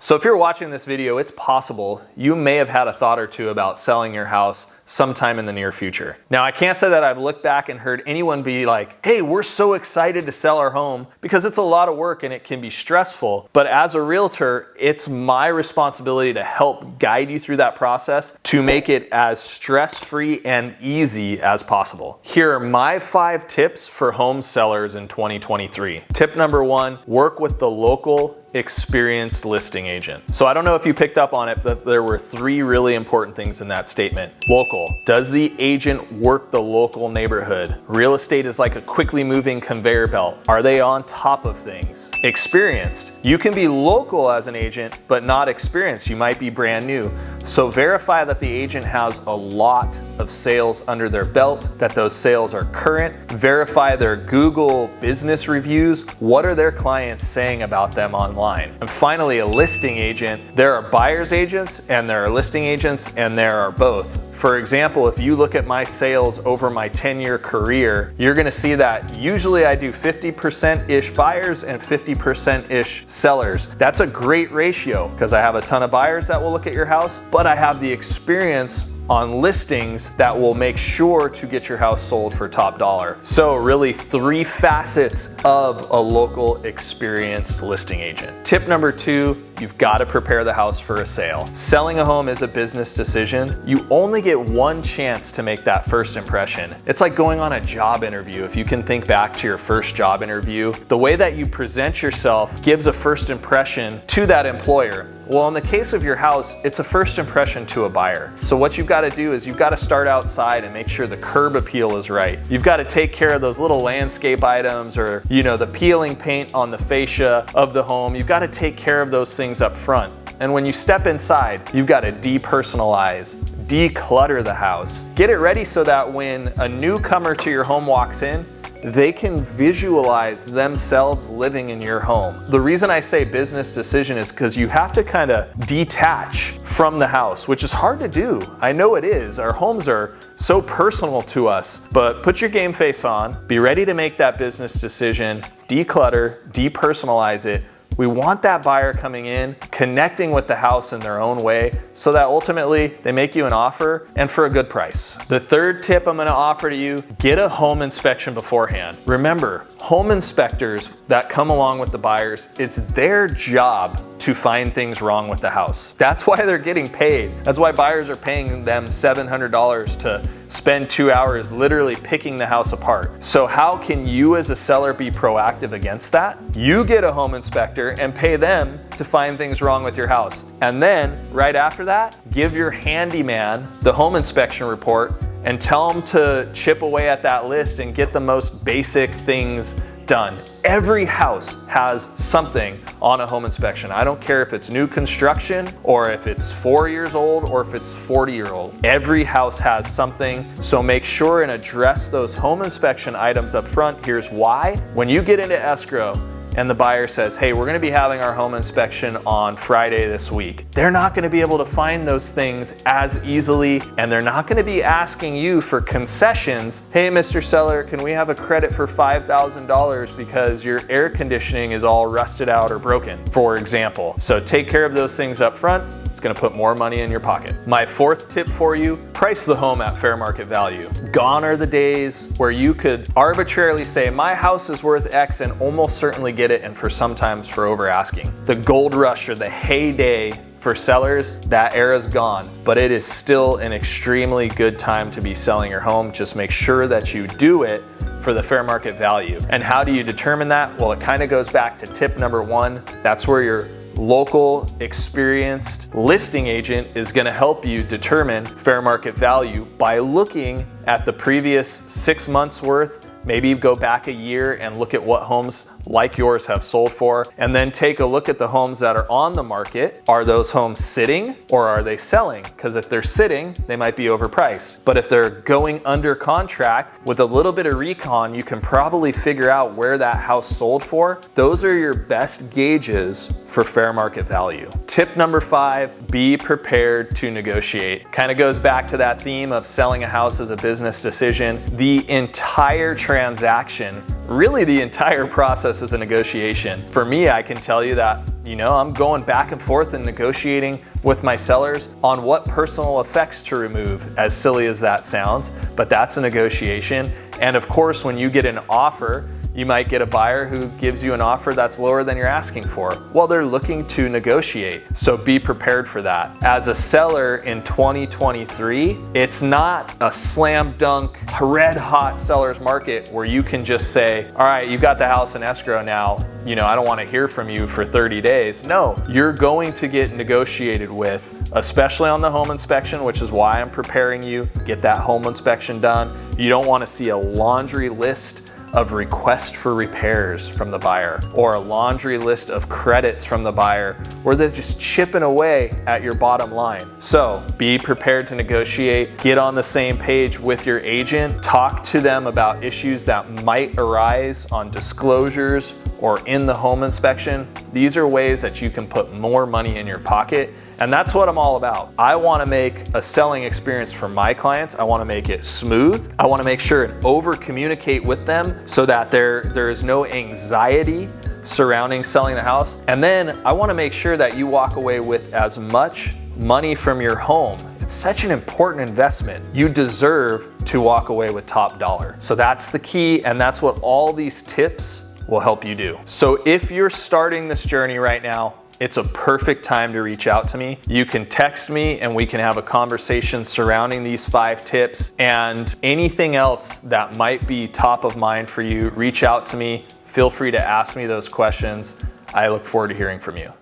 So if you're watching this video, it's possible you may have had a thought or two about selling your house sometime in the near future. Now, I can't say that I've looked back and heard anyone be like, hey, we're so excited to sell our home, because it's a lot of work and it can be stressful. But as a realtor, it's my responsibility to help guide you through that process to make it as stress-free and easy as possible. Here are my 5 tips for home sellers in 2023. Tip number 1, work with the local experienced listing agent. So I don't know if you picked up on it, but there were 3 really important things in that statement. Local. Does the agent work the local neighborhood? Real estate is like a quickly moving conveyor belt. Are they on top of things? Experienced. You can be local as an agent, but not experienced. You might be brand new. So verify that the agent has a lot of sales under their belt, that those sales are current. Verify their Google business reviews. What are their clients saying about them online? And finally, a listing agent. There are buyer's agents and there are listing agents, and there are both. For example, if you look at my sales over my 10-year career, you're gonna see that usually I do 50%-ish buyers and 50%-ish sellers. That's a great ratio because I have a ton of buyers that will look at your house, but I have the experience on listings that will make sure to get your house sold for top dollar. So really 3 facets of a local experienced listing agent. Tip number 2, you've got to prepare the house for a sale. Selling a home is a business decision. You only get one chance to make that first impression. It's like going on a job interview. If you can think back to your first job interview, the way that you present yourself gives a first impression to that employer. Well, in the case of your house, it's a first impression to a buyer. So what you've got to do is you've got to start outside and make sure the curb appeal is right. You've got to take care of those little landscape items, or the peeling paint on the fascia of the home. You've got to take care of those things up front. And when you step inside, you've got to depersonalize, declutter the house. Get it ready so that when a newcomer to your home walks in, they can visualize themselves living in your home. The reason I say business decision is because you have to kind of detach from the house, which is hard to do. I know it is. Our homes are so personal to us, but put your game face on, be ready to make that business decision, declutter, depersonalize it. We want that buyer coming in, connecting with the house in their own way, so that ultimately they make you an offer, and for a good price. The 3rd tip I'm gonna offer to you, get a home inspection beforehand. Remember, home inspectors that come along with the buyers, it's their job to find things wrong with the house. That's why they're getting paid. That's why buyers are paying them $700 to spend 2 hours literally picking the house apart. So how can you as a seller be proactive against that? You get a home inspector and pay them to find things wrong with your house. And then right after that, give your handyman the home inspection report and tell them to chip away at that list and get the most basic things done. Every house has something on a home inspection. I don't care if it's new construction or if it's 4 years old or if it's 40-year-old. Every house has something, so make sure and address those home inspection items up front. Here's why. When you get into escrow and the buyer says, hey, we're gonna be having our home inspection on Friday this week, they're not gonna be able to find those things as easily, and they're not gonna be asking you for concessions. Hey, Mr. Seller, can we have a credit for $5,000 because your air conditioning is all rusted out or broken, for example. So take care of those things up front. It's gonna put more money in your pocket. My 4th tip for you, price the home at fair market value. Gone are the days where you could arbitrarily say, my house is worth X, and almost certainly get it, and for sometimes for over asking. The gold rush or the heyday for sellers, that era's gone, but it is still an extremely good time to be selling your home. Just make sure that you do it for the fair market value. And how do you determine that? Well, it kind of goes back to tip number 1. That's where your local experienced listing agent is going to help you determine fair market value by looking at the previous 6 months worth. Maybe go back a year and look at what homes like yours have sold for, and then take a look at the homes that are on the market. Are those homes sitting or are they selling? Because if they're sitting, they might be overpriced. But if they're going under contract, with a little bit of recon, you can probably figure out where that house sold for. Those are your best gauges for fair market value. Tip number 5, be prepared to negotiate. Kind of goes back to that theme of selling a house as a business decision. The entire transaction transaction, really the entire process is a negotiation. For me, I can tell you that, I'm going back and forth and negotiating with my sellers on what personal effects to remove, as silly as that sounds, but that's a negotiation. And of course, when you get an offer, you might get a buyer who gives you an offer that's lower than you're asking for. Well, they're looking to negotiate, so be prepared for that. As a seller in 2023, it's not a slam dunk, red hot seller's market where you can just say, all right, you've got the house in escrow now, I don't want to hear from you for 30 days. No, you're going to get negotiated with, especially on the home inspection, which is why I'm preparing you. Get that home inspection done. You don't want to see a laundry list of requests for repairs from the buyer, or a laundry list of credits from the buyer where they're just chipping away at your bottom line. So be prepared to negotiate, get on the same page with your agent, talk to them about issues that might arise on disclosures or in the home inspection. These are ways that you can put more money in your pocket. And that's what I'm all about. I want to make a selling experience for my clients. I want to make it smooth. I want to make sure and over communicate with them so that there is no anxiety surrounding selling the house. And then I want to make sure that you walk away with as much money from your home. It's such an important investment. You deserve to walk away with top dollar. So that's the key, and that's what all these tips will help you do. So if you're starting this journey right now, it's a perfect time to reach out to me. You can text me and we can have a conversation surrounding these 5 tips, and anything else that might be top of mind for you, reach out to me. Feel free to ask me those questions. I look forward to hearing from you.